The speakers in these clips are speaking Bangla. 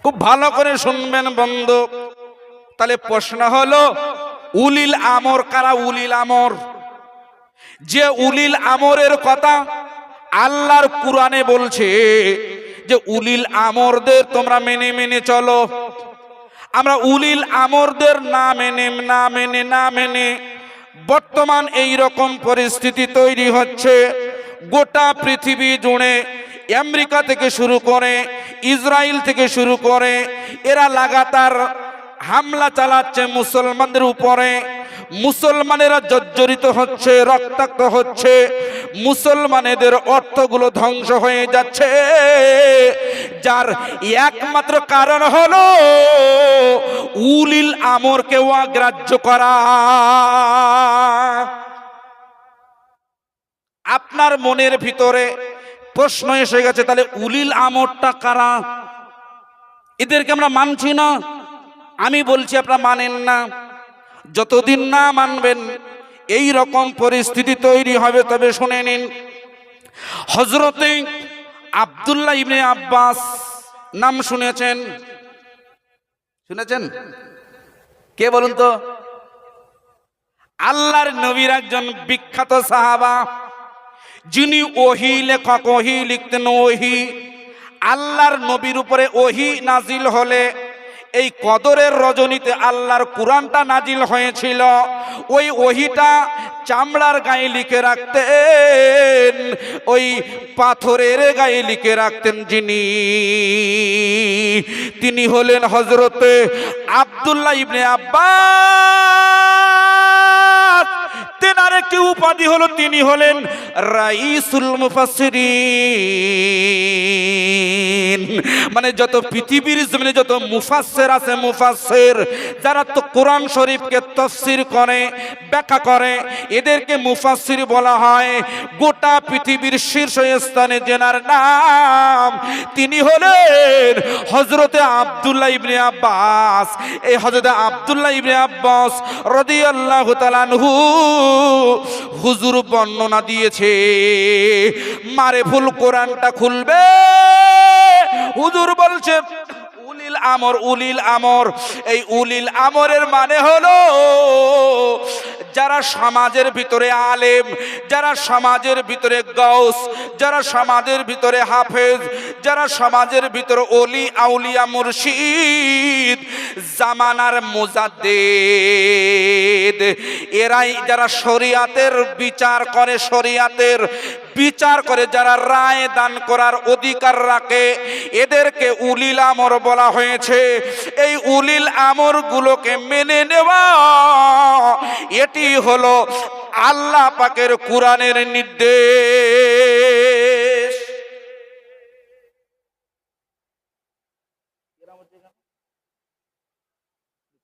খুব ভালো করে শুনবেন বন্ধু। তাহলে প্রশ্ন হলো, উলিল আমর কারা? উলিল আমর, যে উলিল আমরের কথা আল্লাহর কুরআনে বলছে যে উলিল আমরদের তোমরা মেনে মেনে চলো। আমরা উলিল আমরদের না মেনে বর্তমান এই রকম পরিস্থিতি তৈরি হচ্ছে। গোটা পৃথিবী জুড়ে আমেরিকা থেকে শুরু করে ইসরায়েল থেকে শুরু করে এরা লাগাতার হামলা চালাচ্ছে মুসলমানদের উপরে। মুসলমানেরা জর্জরিত হচ্ছে, রক্তাক্ত হচ্ছে, মুসলমানেদের অর্থগুলো ধ্বংস হয়ে যাচ্ছে, যার একমাত্র কারণ হলো উলিল আমরকে অগ্রাহ্য করা। আপনার মনের ভিতরে প্রশ্ন এসে গেছে, তাহলে উলিল আমরটা কারা? এদেরকে আমরা মানছি না। আমি বলছি আপনারা মানেন না। যতদিন না মানবেন এই রকম পরিস্থিতি তৈরি হবে। তবে শুনে নিন, হযরতে আব্দুল্লাহ ইবনে আব্বাস নাম শুনেছেন? শুনেছেন? কে বলুন তো? আল্লাহর নবীর একজন বিখ্যাত সাহাবা, যিনি ওহী লেখক, ওহী লিখতেন। ওহী আল্লাহর নবীর উপরে ওহী নাজিল হলে এই কদরের রজনীতে আল্লাহর কুরআনটা নাজিল হয়েছিল। ওই ওহীটা চামড়ার গায়ে লিখে রাখতেন, ওই পাথরের গায়ে লিখে রাখতেন যিনি, তিনি হলেন হযরতে আব্দুল্লাহ ইবনে আব্বাস। তেনার একটি উপাধি হলো, তিনি হলেন রাইসুল মুফাসসিরিন। মানে যত পৃথিবীর জমিনে যত মুফাসসির আছে, মুফাসসির যারা তো কোরআন শরীফকে তাফসীর করে, ব্যাখ্যা করে, এদেরকে মুফাসসির বলা হয়। গোটা পৃথিবীর শীর্ষস্থানে যেনার নাম, তিনি হলেন হযরতে আব্দুল্লাহ ইবনে আব্বাস। এই হযরতে আব্দুল্লাহ ইবনে আব্বাস রাদিয়াল্লাহু তাআলা আনহু হুজুর বর্ণনা দিয়েছে। মারিফুল কোরআনটা খুলবে, হুজুর বলছে উলিল আমর, উলিল আমর। এই উলিল আমরের মানে হলো যারা সমাজের ভিতরে আলেম, যারা সমাজের ভিতরে গাউস, যারা সমাজের ভিতরে হাফেজ, যারা সমাজের ভিতরে ওলি আউলিয়া মুর্শিদ, জামানার মুজাদ্দিদ, এরাই যারা শরিয়াতের বিচার করে, শরিয়াতের বিচার করে, যারা রায় দান করার অধিকার রাখে, এদেরকে উলিল আমর বলা হয়েছে। এই উলিল আমর গুলোকে মেনে নেওয়া, এটি হলো আল্লাহ পাকের কুরআনের নির্দেশ।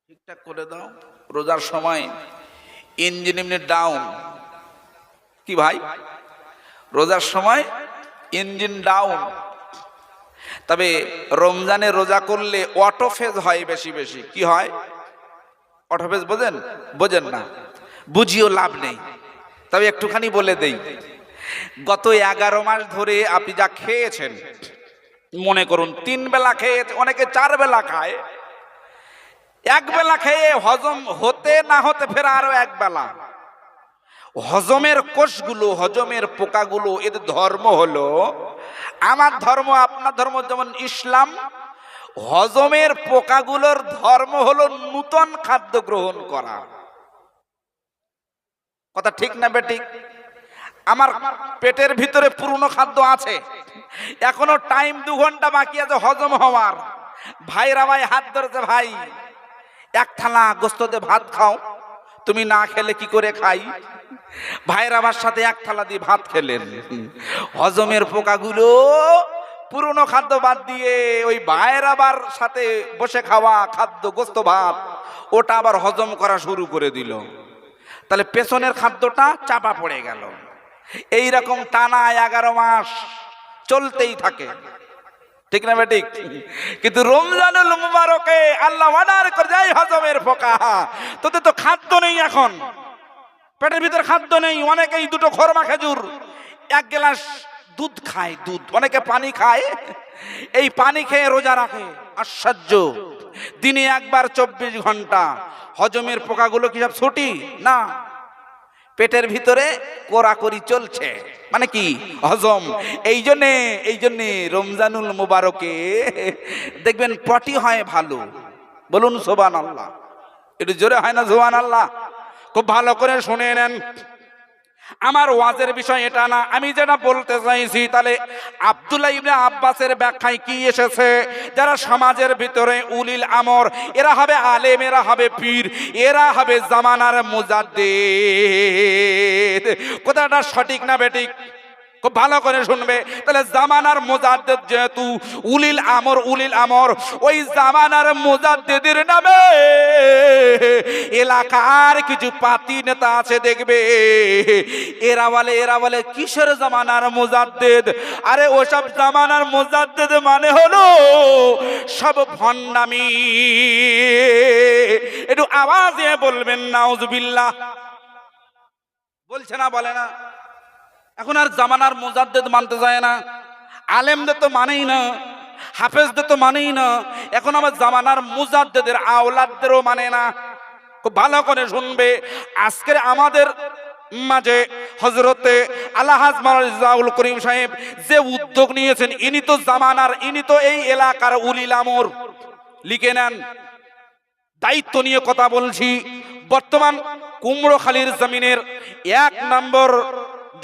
ঠিকঠাক করে দাও। রোজার সময় ইঞ্জিন এমনি ডাউন। কি ভাই? রোজার সময় ইঞ্জিন ডাউন। তবে রমজানে রোজা করলে অটোফেজ হয় বেশি বেশি। কি হয়? অটোফেজ বোঝেন? বোঝেন না, বুঝিও লাভ নেই। তবে একটুখানি বলে দেই, গত 11 মাস ধরে আপনি যা খেয়েছেন, মনে করুন 3 বেলা খেয়েছে, অনেকে 4 বেলা খায়। 1 বেলা খেয়ে হজম হতে না হতে ফের আরো 1 বেলা। হজমের কোষগুলো, হজমের পোকাগুলো, এদের ধর্ম হলো, আমার ধর্ম আপনার ধর্ম যেমন ইসলাম, হজমের পোকাগুলোর ধর্ম হলো নূতন খাদ্য গ্রহণ করা। কথা ঠিক না বেঠিক? আমার পেটের ভিতরে পুরনো খাদ্য আছে, এখনো টাইম 2 ঘন্টা বাকি আছে হজম হওয়ার। ভাইরা ভাই হাত ধরেছে, ভাই 1 থালা গোস্ত দিয়ে ভাত খাও। তুমি না খেলে কি করে খাই? ভাইরা আমার সাথে 1 থালা দিয়ে ভাত খেলেন। হজমের পোকাগুলো পুরনো খাদ্য বাদ দিয়ে ওই ভাইরাবার সাথে বসে খাওয়া খাদ্য, গোস্ত ভাত, ওটা আবার হজম করা শুরু করে দিল। তাহলে পেছনের খাদ্যটা চাপা পড়ে গেল। এই রকম টানা 11 মাস চলতেই থাকে। ঠিক না বেঠিক? কিন্তু রমজানুল মুবারকে আল্লাহ অর্ডার করে যায়, হজমের পোকা, তোদের তো খাদ্য নেই, এখন পেটের ভিতর খাদ্য নেই। অনেকেই 2টো খরমা খেজুর 1 গ্লাস দুধ খায়, দুধ, অনেকে পানি খায়, এই পানি খেয়ে রোজা রাখে। আশ্চর্য, দিনে একবার 24 ঘন্টা। হজমের পোকাগুলো কি সব ছুটি না, পেটের ভিতরে কোরাকরি চলছে, মানে কি হজম। এই জন্যে রমজানুল মুবারকে দেখবেন পটি হয় ভালো। বলুন সুবহানাল্লাহ। একটু জোরে হয় না সুবহানাল্লাহ? খুব ভালো করে শুনে নেন। আমার ওয়াজের বিষয় এটা না, আমি যেটা বলতে চাইছি, তাহলে আব্দুল্লাহ ইবনে আব্বাসের ব্যাখ্যায় কি এসেছে, যারা সমাজের ভিতরে উলিল আমর, এরা হবে আলেম, এরা হবে পীর, এরা হবে জামানার মুজাদ্দিদ। কথাটা সঠিক না বেঠিক? খুব ভালো করে শুনবে। তাহলে জামানার মুজাদ্দিদ যেহেতু উলিল আমর, ওই জামানার মুজাদ্দিদের নামে এলাকার কিছু পাতি নেতা আছে, দেখবে এরা বলে কিসের জামানার মুজাদ্দিদ? আরে ওসব জামানার মুজাদ্দিদ মানে হলো সব ভণ্ডামি। একটু আওয়াজে বলবেন নাউজুবিল্লাহ। বলছে না, বলে না? এখন আর জামানার মুজাদ্দিদ মানতে যায় না, আলেমদের তো মানেই না, হাফেজদের তো মানেই না, এখন আমার জামানার মুজাদ্দিদের আওলাদদেরও মানে না। খুব ভালো করে শুনবে। আজকের আমাদের মাঝে হযরতে আল্লাহাজ মাওলানা রিজাউল করিম সাহেব যে উদ্যোগ নিয়েছেন, ইনি তো জামানার, ইনি তো এই এলাকার উলিল আমর। লিখে নেন, দায়িত্ব নিয়ে কথা বলছি। বর্তমান কুমড়োখালীর জমিনের 1 নম্বর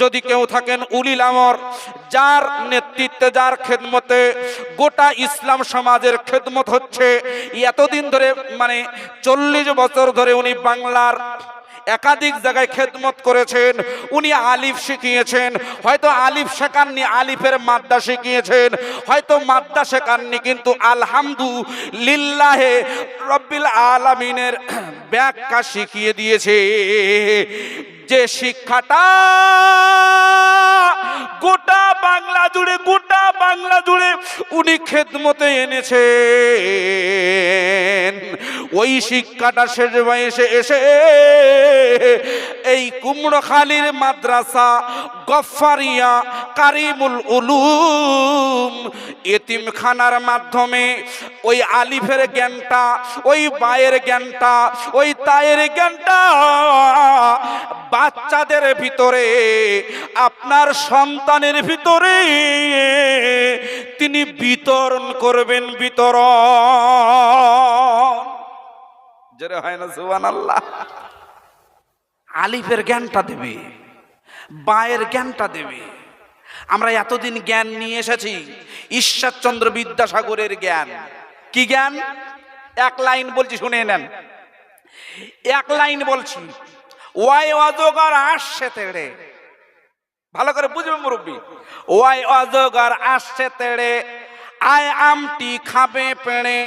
যদি কেউ থাকেন উলিল আমর, যার নেতৃত্বে, যার খেদমতে গোটা ইসলাম সমাজের খেদমত হচ্ছে, এতদিন ধরে মানে 40 বছর ধরে উনি বাংলার একাধিক জায়গায় খেদমত করেছেন। উনি আলিফ শিখিয়েছেন, হয়তো আলিফ শেখাননি, আলিফের মাদ্দা শিখিয়েছেন, হয়তো মাদ্দা শেখাননি, কিন্তু আলহামদুলিল্লাহ রব্বিল আলামিনের ব্যাখ্যা শিখিয়ে দিয়েছে। যে শিক্ষাটা গোটা বাংলা জুড়ে উনি খেদমতে এনেছেন, ওই শিক্ষাটা শেষ বয়সে এসে এই কুমড়োখালীর মাদ্রাসা গফফারিয়া কারিমুল উলুম এতিমখানার মাধ্যমে ওই আলিফের জ্ঞানটা, ওই বায়ের জ্ঞানটা, ওই তায়ের জ্ঞানটা বাচ্চাদের ভিতরে, আপনার সন্তানের ভিতরে তিনি বিতরণ করবেন। বিতরণ জোরে হয় না সুবহানাল্লাহ? আলিফের জ্ঞানটা দেবে, বায়ের জ্ঞানটা দেবে। আমরা এতদিন জ্ঞান নিয়ে এসেছি ঈশ্বরচন্দ্র বিদ্যাসাগরের জ্ঞান। কি জ্ঞান? 1 লাইন বলছি, শুনে নেন। 1 লাইন বলছি, ওয়াই অজগর আসছে তেড়ে। ভালো করে বুঝবে মুরব্বী। ওয়াই অজগর আসছে তেড়ে, আয় আমটি খাবে পেড়ে।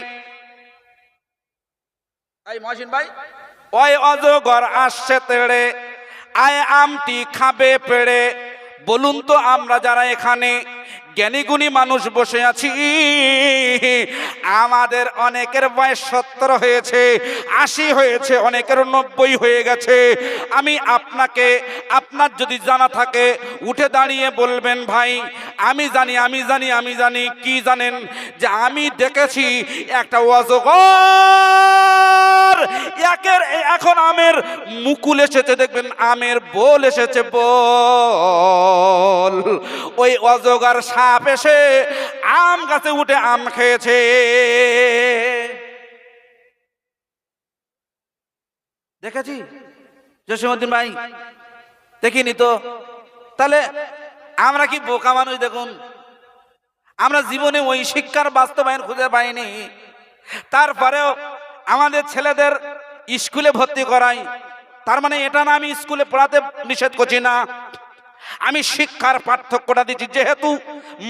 এই মহসিন ভাই, ওই অজগর আসছে তেড়ে, আয় আমটি খাবে পেড়ে। বলুন তো, আমরা যারা এখানে জ্ঞানী গুণী মানুষ বসে আছি, আমাদের অনেকের বয়স 70 হয়েছে, 80 হয়েছে, অনেকের 90 হয়ে গেছে। আমি আপনাকে, আপনার যদি জানা থাকে উঠে দাঁড়িয়ে বলবেন, ভাই আমি জানি। কি জানেন? যে আমি দেখেছি একটা অজগর, এখন আমের মুকুল এসেছে, দেখবেন আমের বোল এসেছে, বোল। ওই অজগর সাপ এসে আম গাছে উঠে আম খেয়েছে। দেখেছি জসীমউদ্দিন ভাই? দেখিনি তো। তাহলে আমরা কি বোকা মানুষ? দেখুন, আমরা জীবনে ওই শিক্ষার বাস্তবায়ন খুঁজে পাইনি। তারপরেও আমাদের ছেলেদের স্কুলে ভর্তি করাই। তার মানে এটা না আমি স্কুলে পড়াতে নিষেধ করছি না, আমি শিক্ষার পার্থক্যটা দিচ্ছি। যেহেতু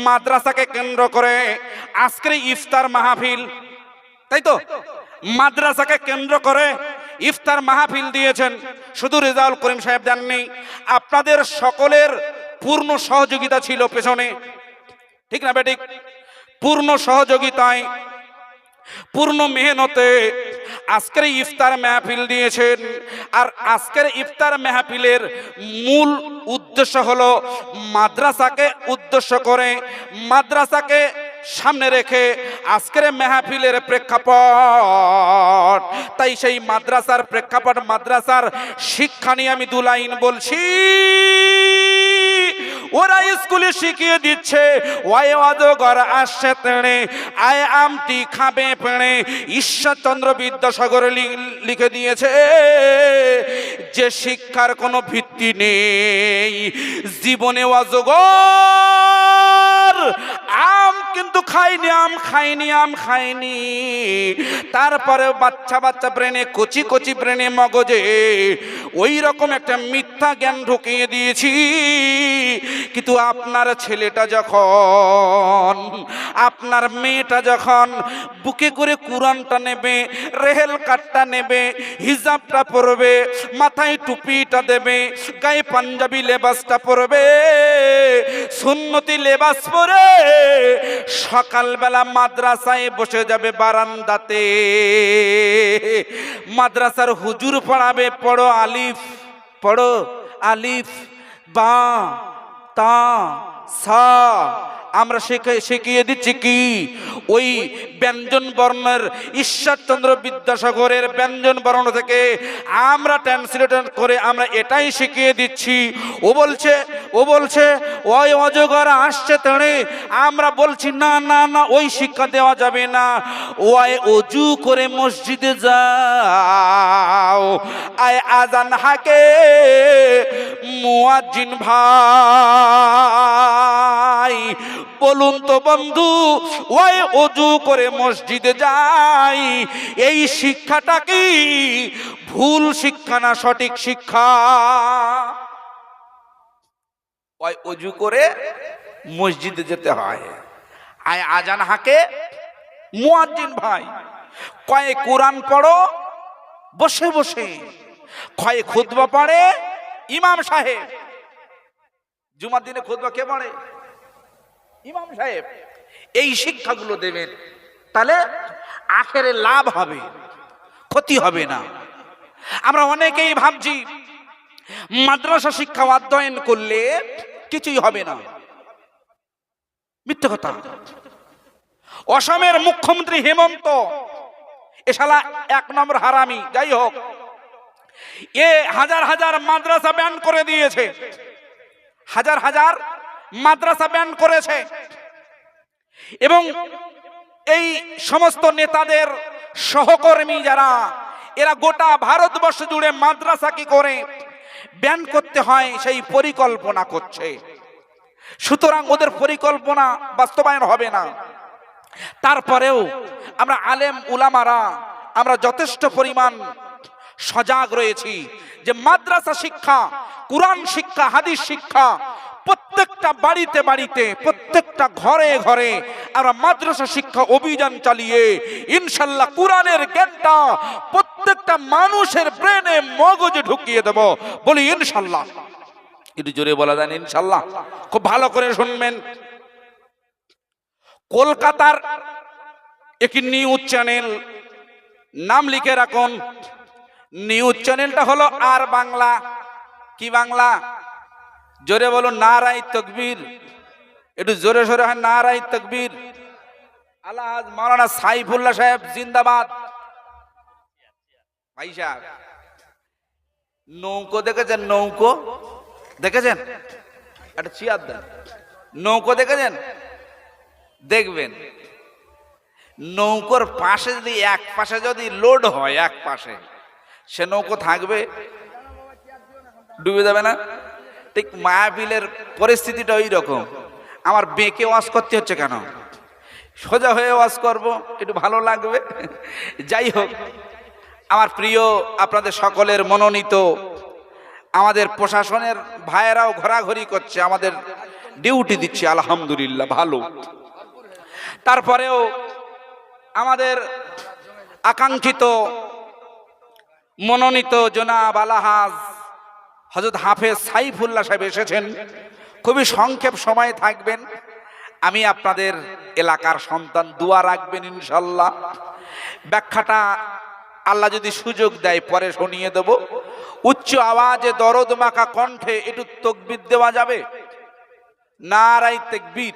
মাদ্রাসাকে কেন্দ্র করে আজকের ইফতার মাহফিল, তাই তো? মাদ্রাসাকে কেন্দ্র করে ইফতার মাহফিল দিয়েছেন, শুধু রেজাউল করিম সাহেব দেননি, আপনাদের সকলের পূর্ণ সহযোগিতা ছিল পেছনে, ঠিক না বেঠিক? পূর্ণ সহযোগিতায়, পূর্ণ মেহনতে আজকের ইফতার মাহফিল দিয়েছেন। আর আজকের ইফতার মাহফিলের মূল উদ্দেশ্য হলো মাদ্রাসাকে উদ্দেশ্য করে, মাদ্রাসাকে সামনে রেখে আজকের মাহফিলের প্রেক্ষাপট। তাই সেই মাদ্রাসার প্রেক্ষাপট, মাদ্রাসার শিক্ষা নিয়ে আমি 2 লাইন বলছি। ওরা স্কুলে শিখিয়ে দিচ্ছে ওয়াই অজগর আসছে তেড়ে, আয় আমটি খাবে পেড়ে। ঈশ্বরচন্দ্র বিদ্যাসাগর লিখে দিয়েছে যে শিক্ষার কোনো ভিত্তি নেই, জীবনে অজগর আম কিন্তু খাইনি, আম খাইনি, আম খাইনি। তারপরে বাচ্চা বাচ্চা ব্রেনে, কচি কচি ব্রেনে, মগজে ওই রকম একটা মিথ্যা জ্ঞান ঢুকিয়ে দিয়েছি। কিন্তু আপনার ছেলেটা যখন, আপনার মেয়েটা যখন বুকে করে কুরআনটা নেবে, রেহেল কাটটা নেবে, হিজাবটা পরবে, মাথায় টুপিটা দেবে, গায়ে পাঞ্জাবি লেবাসটা পরবে, সুন্নতি লেবাস পরে সকালবেলা মাদ্রাসায় বসে যাবে বারান্দাতে। মাদ্রাসার হুজুর পড়াবে, পড়ো আলিফ, পড়ো আলিফ বা তা সা। আমরা শিখিয়ে দিচ্ছি কি ওই ব্যঞ্জন বর্ণের, ঈশ্বরচন্দ্র বিদ্যাসাগরের ব্যঞ্জন বর্ণ থেকে আমরা ট্রান্সলেট করে আমরা এটাই শিখিয়ে দিচ্ছি। ও বলছে ওই অজগর আসছে তেড়ে। আমরা বলছি না না না, ওই শিক্ষা দেওয়া যাবে না। ওই অজু করে মসজিদে যাও, আয় আজান হাকে মুয়াজ্জিন ভাই। বলুন তো বন্ধু, ওই অজু করে মসজিদে যাই, এই শিক্ষাটা কি ভুল শিক্ষা না সঠিক শিক্ষা? ওই অজু করে মসজিদে যেতে হয়, আয় আজান হাকে মুয়াজ্জিন ভাই। কয় কোরআন পড়ো বসে বসে, কয় খুতবা পড়ে ইমাম সাহেব। জুমার দিনে খুতবা কে পড়ে? ইমাম সাহেব। এই শিক্ষাগুলো দেবেন, তাহলে আখেরে লাভ হবে, ক্ষতি হবে না। আমরা অনেকেই ভাবছি মাদ্রাসা শিক্ষা অধ্যয়ন করলে কিছুই হবে না। মিথ্যে কথা। অসমের মুখ্যমন্ত্রী হেমন্ত, এ শালা 1 নম্বর হারামি। যাই হোক, এ হাজার হাজার মাদ্রাসা ব্যান করে দিয়েছে, হাজার হাজার মাদ্রাসা ব্যান করেছে। এবং এই সমস্ত নেতাদের সহকর্মী যারা, এরা গোটা ভারতবর্ষ জুড়ে মাদ্রাসা কি করে ব্যান করতে হয় সেই পরিকল্পনা করছে। সুতরাং ওদের পরিকল্পনা বাস্তবায়ন হবে না। তারপরেও আমরা আলেম উলামারা আমরা যথেষ্ট পরিমাণ সজাগ রয়েছি যে মাদ্রাসা শিক্ষা, কুরআন শিক্ষা, হাদিস শিক্ষা প্রত্যেকটা বাড়িতে বাড়িতে, প্রত্যেকটা ঘরে ঘরে আমরা মাদ্রাসা শিক্ষা অভিযান চালিয়ে ইনশাল্লাহ কুরআনের জ্ঞানটা প্রত্যেকটা মানুষের ব্রেনে, মগজে ঢুকিয়ে দেব। বলি ইনশাল্লাহ। একটু জোরে বলা যায় ইনশাল্লাহ। খুব ভালো করে শুনবেন। কলকাতার একটি নিউজ চ্যানেল, নাম লিখে রাখুন, নিউজ চ্যানেলটা হলো আর বাংলা। কি বাংলা? জোরে বলুন নারায়ে তাকবীর। একটু জোরে সোরে হয় নারায়ে তাকবীর। আলহাজ মাওলানা সাইফুল্লাহ সাহেব জিন্দাবাদ। ভাই সাহেব, নৌকো দেখেছেন? নৌকো দেখেছেন? একটা চেয়ার দেন। নৌকো দেখেছেন? দেখবেন নৌকোর পাশে যদি এক পাশে যদি লোড হয়, এক পাশে, সে নৌকো থাকবে? ডুবে যাবে না? ঠিক মাহফিলের পরিস্থিতিটা ওই রকম। আমার বেঁকে ওয়াজ করতে হচ্ছে কেন? সোজা হয়ে ওয়াজ করব, একটু ভালো লাগবে। যাই হোক, আমার প্রিয়, আপনাদের সকলের মনোনীত আমাদের প্রশাসনের ভাইয়েরাও ঘোরাঘুরি করছে, আমাদের ডিউটি দিচ্ছে, আলহামদুলিল্লাহ ভালো। তারপরেও আমাদের আকাঙ্ক্ষিত মনোনীত জনাব আলহাজ হযরত হাফেজ সাইফুল্লাহ সাহেব এসেছেন। খুবই সংক্ষেপ সময় থাকবেন। আমি আপনাদের এলাকার সন্তান, দোয়া রাখবেন ইনশাল্লাহ। ব্যাখ্যাটা আল্লাহ যদি সুযোগ দেয় পরে শুনিয়ে দেব। উচ্চ আওয়াজে দরদ মাখা কণ্ঠে একটু তাকবীর দেওয়া যাবে? নারায়ে তাকবীর।